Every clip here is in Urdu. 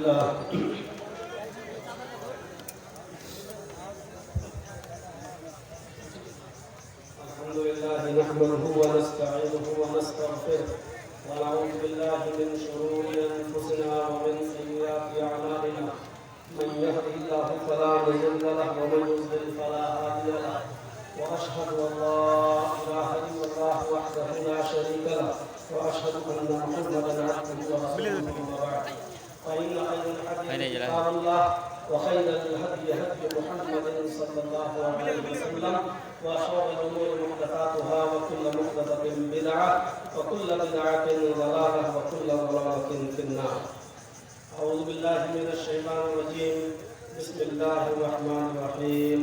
لله نحمده ونستعينه ونستغفره ونعوذ بالله من شرور أنفسنا ومن سيئات أعمالنا من يهده الله فلا مضل له ومن يضلل فلا هادي له وأشهد أن لا إله إلا الله وحده لا شريك له وأشهد أن محمدا عبده ورسوله أما بعد فإن خير الحديث كتاب الله وخير الهدي هدي محمد صلى الله عليه وسلم وشر الأمور محدثاتها وكل محدثة بدعة وكل بدعة ضلالة وكل ضلالة في النار. أعوذ بالله من الشيطان الرجيم. بسم الله الرحمن الرحيم.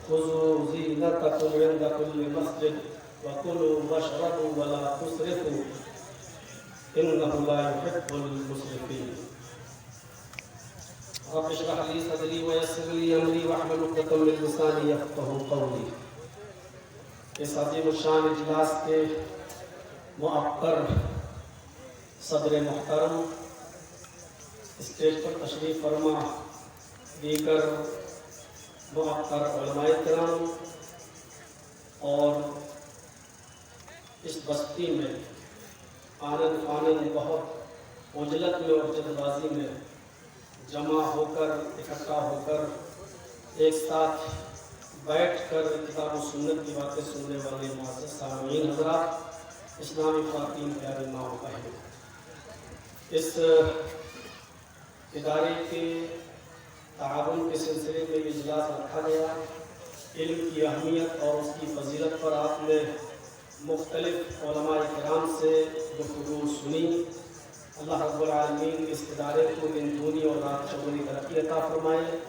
خذوا زينتكم عند كل مسجد وكلوا واشربوا ولا تسرفوا إنه لا يحب المسرفين. رب اشرح لي صدري ويسر لي امري واحلل عقدة من لساني يفقهوا قولي. اس عظیم الشان اجلاس کے معقر صدر محترم، اسٹیج پر تشریف فرما دیگر معقر علماء کرام اور اس بستی میں آنن فانن بہت عجلت میں اور جلد بازی میں جمع ہو کر اکٹھا ہو کر ایک ساتھ بیٹھ کر کتاب و سنت کی باتیں سننے والے معزز سامعین حضرات، اسلامی خواتین پیارے ماں و بہن، اس ادارے کے تعاون کے سلسلے میں اجلاس رکھا گیا. علم کی اہمیت اور اس کی فضیلت پر آپ نے مختلف علماء کرام سے گفتگو سنی. اللہ رب العالمین اس ادارے کو دن دونی اور رات چوگنی ترقی عطا فرمائے.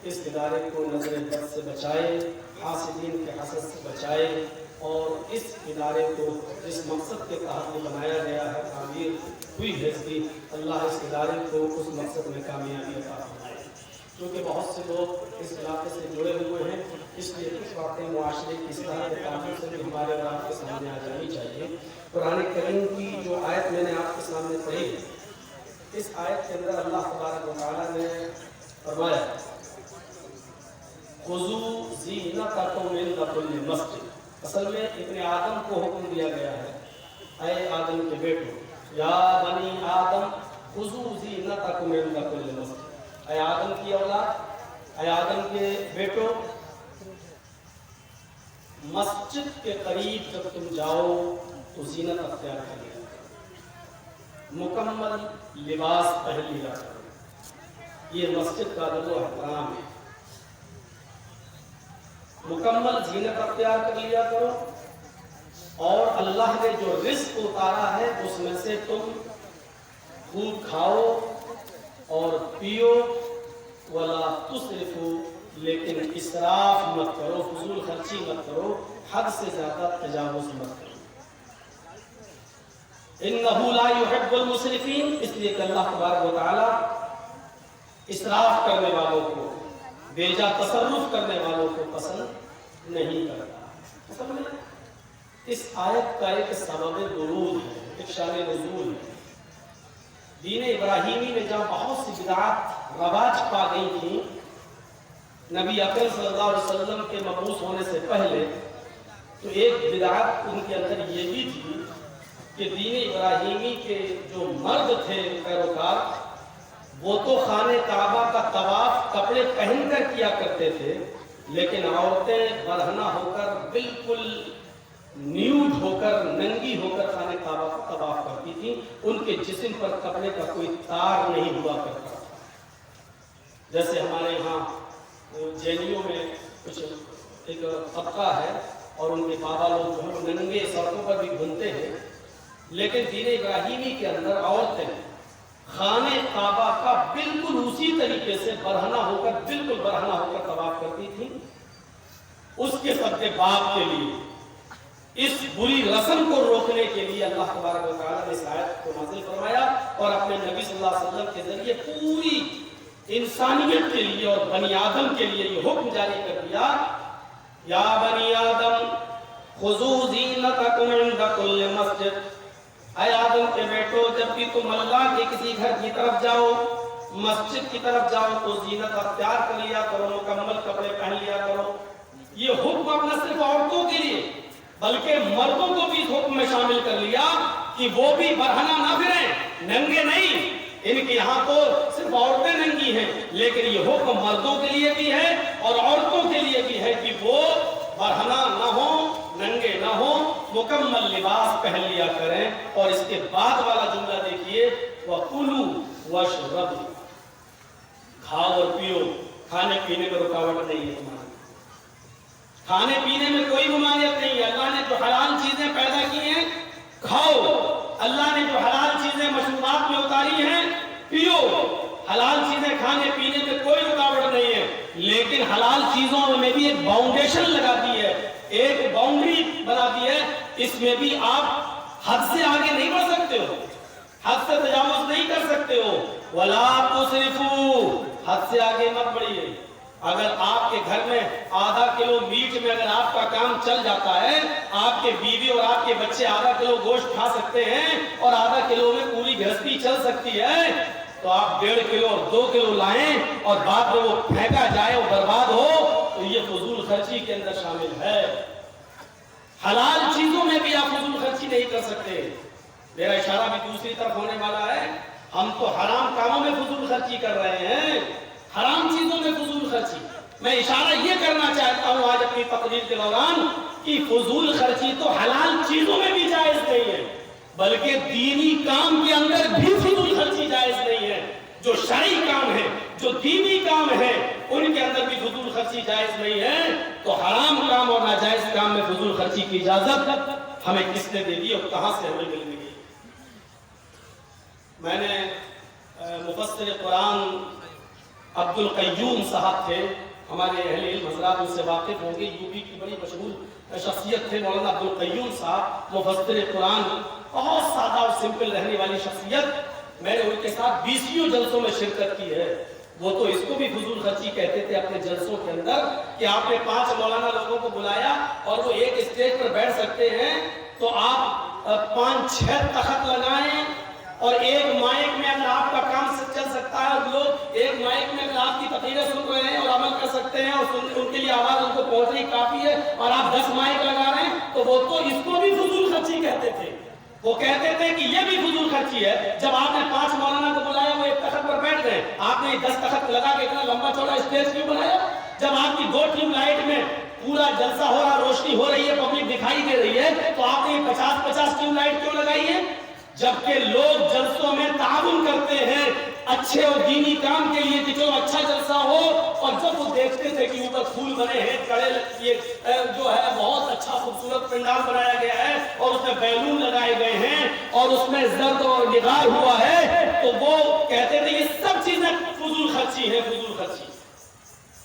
اس ادارے کو نظر بد سے بچائے، حاسدین کے حسد سے بچائے، اور اس ادارے کو جس مقصد کے تحت بنایا گیا ہے، تعمیر ہوئی ہے اس کی، اللہ اس ادارے کو اس مقصد میں کامیابی عطا فرمائے. کیونکہ بہت سے لوگ اس علاقے سے جڑے ہوئے ہیں، اس لیے کچھ باتیں معاشرے کی اصلاح کے تعلق سے بھی ہمارے اور آپ کے سامنے آ جانی چاہیے. قرآن کریم کی جو آیت میں نے آپ کے سامنے پڑھی ہے، اس آیت کے اندر اللہ تبارک و تعالیٰ نے فرمایا خذوا زینتکم عند کل مسجد. اصل میں ابن آدم کو حکم دیا گیا ہے، اے آدم کے بیٹو، یا بنی آدم خذوا زینتکم عند کل مسجد. اے آدم کی اولاد، اے آدم کے بیٹو، مسجد کے قریب جب تم جاؤ تو زینت اختیار کریے، مکمل لباس پہن لیا کرو. یہ مسجد کا ادب و احترام ہے. مکمل زینت اختیار کر لیا کرو، اور اللہ نے جو رزق اتارا ہے اس میں سے تم خوب کھاؤ اور پیو، ولا تسرفو، لیکن اسراف مت کرو، فضول خرچی مت کرو، حد سے زیادہ تجاوز مت کرو. انہ لا یحب المسرفین، اس لیے کہ اللہ تبارک و تعالی اسراف کرنے والوں کو، بیجا تصرف کرنے والوں کو پسند نہیں کرتا. اصل میں اس آیت کا ایک سبب ورود ہے، ایک شان نزول ہے. دین ابراہیمی میں جہاں بہت سی بدعات رواج پا گئی تھیں، نبی اکرم صلی اللہ علیہ وسلم کے مبعوث ہونے سے پہلے، تو ایک بدعات ان کے اندر یہ بھی تھی کہ دین ابراہیمی کے جو مرد تھے پیروکار، وہ تو خانہ کعبہ کا طواف کپڑے پہن کر کیا کرتے تھے، لیکن عورتیں برہنہ ہو کر، بالکل نیوڈ ہو کر، ننگی ہو کر خانہ کعبہ کا طواف کرتی تھیں. ان کے جسم پر کپڑے کا کوئی تار نہیں ہوا کرتا. جیسے ہمارے یہاں جینیوں میں کچھ ایک طبقہ ہے اور ان کے بابا لوگ جو ہیں ننگے سڑکوں پر بھی گھومتے ہیں، لیکن دین ابراہیمی کے اندر عورتیں خانہ کعبہ کا بالکل اسی طریقے سے برہنہ ہو کر، بالکل برہنہ ہو کر طواف کرتی تھیں. اس کے صدقے باپ کے لیے، اس بری رسم کو روکنے کے لیے اللہ تبارک و تعالیٰ نے اس آیت کو نازل فرمایا اور اپنے نبی صلی اللہ علیہ وسلم کے ذریعے پوری انسانیت کے لیے اور بنی آدم کے لیے یہ حکم جاری کر دیا، یا بنی آدم خذوا زینتکم عند کل مسجد. اے آدم کے بیٹو، جب بھی تم اللہ کے کسی گھر کی طرف جاؤ، مسجد کی طرف جاؤ تو زینت اختیار کر لیا کرو، مکمل کپڑے پہن لیا کرو۔ یہ حکم اب نہ صرف عورتوں کے لیے بلکہ مردوں کو بھی اس حکم میں شامل کر لیا کہ وہ بھی برہنہ نہ پھریں، ننگے نہیں۔ ان کے یہاں تو صرف عورتیں ننگی ہیں، لیکن یہ حکم مردوں کے لیے بھی ہے اور عورتوں کے لیے بھی ہے کہ وہ برہنہ نہ ہوں، ننگے نہ ہوں، مکمل لباس پہن لیا کریں۔ اور اس کے بعد والا جملہ دیکھیے، وَكُلُوا وَاشْرَبُوا، کھاؤ اور پیو، کھانے پینے میں رکاوٹ نہیں ہے تمہاری، کھانے پینے میں کوئی ممانعت نہیں ہے۔ اللہ نے جو حلال چیزیں پیدا کی ہیں کھاؤ، اللہ نے جو حلال چیزیں مشروبات میں اتاری ہیں پیو، حلال چیزیں کھانے پینے میں کوئی رکاوٹ نہیں ہے، لیکن حلال چیزوں میں بھی ایک باؤنڈیشن لگا دی ہے، ایک باؤنڈری بنا دی ہے، اس میں بھی آپ حد سے آگے نہیں بڑھ سکتے ہو، حد سے تجاوز نہیں کر سکتے ہو۔ وَلَا تُسْرِفُوا، حد سے آگے مت بڑھیے۔ اگر آپ کے گھر میں آدھا کلو میٹ میں اگر آپ کا کام چل جاتا ہے، آپ کے بیوی اور آپ کے بچے آدھا کلو گوشت کھا سکتے ہیں اور آدھا کلو میں پوری گھرستی چل سکتی ہے، تو آپ 1.5 کلو اور 2 کلو لائیں اور بعد میں وہ پھینکا جائے، وہ برباد ہو، تو یہ فضول خرچی کے اندر شامل ہے۔ حلال چیزوں میں بھی آپ فضول خرچی نہیں کر سکتے۔ میرا اشارہ بھی دوسری طرف ہونے والا ہے، ہم تو حرام کاموں میں فضول خرچی کر رہے ہیں، حرام چیزوں میں فضول خرچی۔ میں اشارہ یہ کرنا چاہتا ہوں آج اپنی تقریر کے دوران کہ فضول خرچی تو حلال چیزوں میں بھی جائز نہیں ہے، بلکہ دینی کام کے اندر بھی فضول خرچی جائز نہیں ہے۔ جو شرعی کام ہے، جو دینی کام ہے، ان کے اندر بھی فضول خرچی جائز نہیں ہے، تو حرام کام اور ناجائز کام میں فضول خرچی کی اجازت ہمیں کس نے دے دی اور کہاں سے ہمیں مل گئی؟ میں نے مفسر قرآن عبد القیوم صاحب تھے، ہمارے اہل علم حضرات ان سے واقف ہوں گے، یو پی کی بڑی مشہور شخصیت تھے مولانا عبد القیوم صاحب، مفسر قرآن، بہت سادہ اور سمپل رہنے والی شخصیت۔ میں نے ان کے ساتھ 20 جلسوں میں شرکت کی ہے۔ وہ تو اس کو بھی فضول خرچی کہتے تھے اپنے جلسوں کے اندر کہ آپ نے 5 مولانا لوگوں کو بلایا اور وہ ایک اسٹیج پر بیٹھ سکتے ہیں، تو آپ 5-6 تخت لگائیں اور ایک مائک میں اگر آپ کا کام چل سکتا ہے اور لوگ ایک مائک میں اگر آپ کی تقریریں سن رہے ہیں اور عمل کر سکتے ہیں اور ان کے لیے آواز ان کو پہنچ رہی کافی ہے، اور آپ 10 مائک لگا رہے ہیں، تو وہ تو اس کو بھی فضول خرچی کہتے تھے۔ وہ کہتے تھے کہ یہ بھی فضول خرچی ہے۔ جب آپ نے 5 مولانا کو بلایا، وہ ایک تخت پر بیٹھ گئے، آپ نے 10 تخت لگا کے اتنا لمبا چوڑا اسٹیج کیوں بنایا؟ جب آپ کی 2 ٹیوب لائٹ میں پورا جلسہ ہو رہا، روشنی ہو رہی ہے، پبلک دکھائی دے رہی ہے، تو آپ نے 50-50 ٹیوب لائٹ کیوں لگائی ہے؟ جبکہ لوگ جلسوں میں تعاون کرتے ہیں اچھے اور دینی کام کے لیے کہ چلو اچھا جلسہ ہو، اور جب وہ دیکھتے تھے کہ اوپر پھول بنے ہیں، کڑے جو ہے بہت اچھا خوبصورت پنڈال بنایا گیا ہے اور اس میں بیلون لگائے گئے ہیں اور اس میں زرد اور نگار ہوا ہے، تو وہ کہتے تھے یہ سب چیزیں فضول خرچی ہے، فضول خرچی۔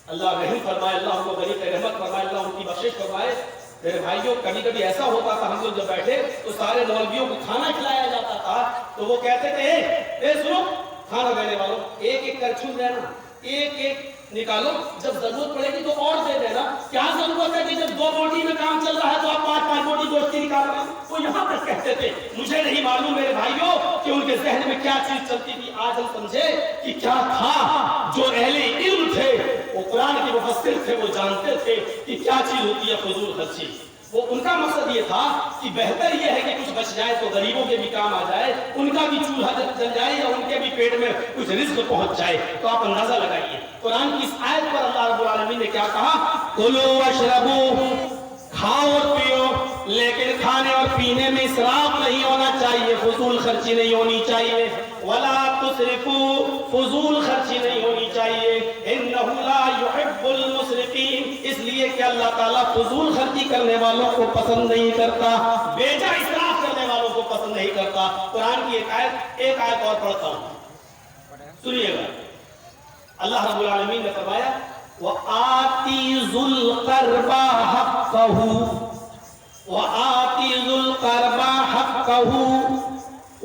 اللہ رحم فرمائے، اللہ ان کو غنی کا رحمت فرمائے، اللہ ان کی بخشش فرمائے۔ میرے بھائیوں، کبھی کبھی ایسا ہوتا تھا، ہم لوگ جب بیٹھے تو سارے مولویوں کو کھانا کھلایا جاتا تھا، تو وہ کہتے تھے اے سنو کھانا دینے والوں، ایک ایک کرچھو دینا، ایک ایک نکالو، جب ضرورت پڑے گی تو اور دے دینا۔ کیا ضرورت ہے کہ جب 2 بوٹی میں کام چل رہا ہے تو آپ 5-5 بوٹی گوشت کی نکال رہے ہیں؟ وہ یہاں تک کہتے تھے۔ مجھے نہیں معلوم میرے بھائیوں کہ ان کے ذہن میں کیا چیز چلتی تھی۔ آج ہم سمجھے کہ کیا تھا۔ جو اہل علم تھے، وہ قرآن کے مفسر تھے، وہ جانتے تھے کہ کیا چیز ہوتی ہے فضول خرچی۔ وہ ان کا مقصد یہ تھا کہ بہتر یہ ہے کہ کچھ بچ جائے تو غریبوں کے بھی کام آ جائے، ان کا بھی چولہا جل جائے یا ان کے بھی پیٹ میں کچھ رزق پہنچ جائے۔ تو آپ اندازہ لگائیے قرآن کی اس آیت پر اللہ رب العالمین نے کیا کہا؟ کلوا واشربوا، کھاؤ اور پیو، لیکن کھانے اور پینے میں اسراف نہیں ہونا چاہیے، فضول خرچی نہیں ہونی چاہیے۔ ولا تسرفوا، فضول خرچی نہیں ہونی چاہیے۔ انہ لا يحب المسرفین، اس لیے کہ اللہ تعالیٰ فضول خرچی کرنے والوں کو پسند نہیں کرتا، بیجا اسراف کرنے والوں کو پسند نہیں کرتا۔ قرآن کی ایک آیت اور پڑھتا ہوں، سنیے گا۔ اللہ رب العالمین نے فرمایا وَآتِي ذُو الْقَرْبَى حَقَّهُ، وَآتِي ذُو الْقَرْبَى حَقَّهُ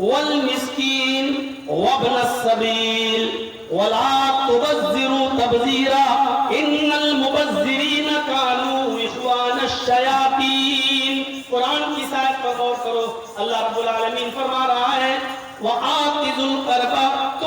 وَالْمِسْكِينَ وَابْنَ السَّبِيلِ وَلَا تُبَذِّرُوا تَبْذِيرًا إِنَّ الْمُبَذِّرِينَ كَانُوا إِخْوَانَ الشَّيَاطِينِ۔ قرآن کی آیت پر غور کرو، اللہ رب العالمین فرما رہا ہے وَآتِ ذُو الْقَرْبَى،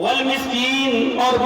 والمسکین اور